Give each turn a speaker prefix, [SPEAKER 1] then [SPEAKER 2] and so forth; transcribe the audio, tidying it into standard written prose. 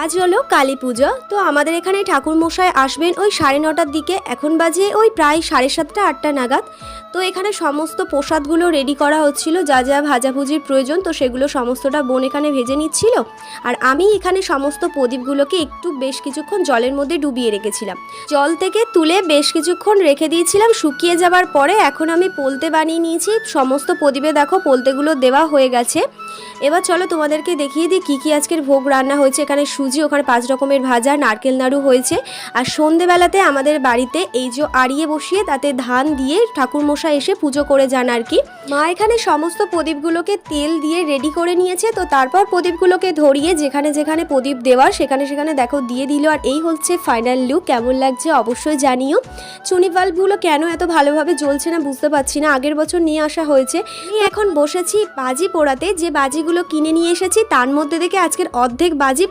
[SPEAKER 1] আজ হলো কালী পুজো। তো আমাদের এখানে ঠাকুরমশাই আসবেন ওই 9:30টার দিকে। এখন বাজে ওই প্রায় 7:30 8টা নাগাদ। তো এখানে সমস্ত প্রসাদগুলো রেডি করা হচ্ছিল, যা যা ভাজাভুজির প্রয়োজন তো সেগুলো সমস্তটা বোন এখানে ভেজে নিচ্ছিল। আর আমি এখানে সমস্ত প্রদীপগুলোকে একটু বেশ কিছুক্ষণ জলের মধ্যে ডুবিয়ে রেখেছিলাম। জল থেকে তুলে বেশ কিছুক্ষণ রেখে দিয়েছিলাম, শুকিয়ে যাবার পরে এখন আমি পোলতে বানিয়ে নিয়েছি। সমস্ত প্রদীপে দেখো পোলতেগুলো দেওয়া হয়ে গেছে। এবার চলো তোমাদেরকে দেখিয়ে দিই কী কী আজকের ভোগ রান্না হয়েছে। এখানে সুজি, ওখানে 5 রকমের ভাজা, নারকেল নাড়ু হয়েছে। আর সন্ধেবেলাতে আমাদের বাড়িতে এই যে আড়িয়ে বসিয়ে তাতে ধান দিয়ে ঠাকুরমশাই এসে পুজো করে যান আর কি। মা এখানে সমস্ত প্রদীপগুলোকে তেল দিয়ে রেডি করে নিয়েছে। তো তারপর প্রদীপগুলোকে ধরিয়ে যেখানে যেখানে প্রদীপ দেওয়ার সেখানে সেখানে দেখো দিয়ে দিল। আর এই হচ্ছে ফাইনাল লুক। কেমন লাগছে অবশ্যই জানিও। চুনি বাল্বগুলো কেন এত ভালোভাবে জ্বলছে না বুঝতে পারছি না, আগের বছর নিয়ে আসা হয়েছে। আমি এখন বসেছি বাজি পোড়াতে। যে বাজিগুলো কিনে নিয়ে এসেছি তার মধ্যে থেকে আজকের অর্ধেক বাজি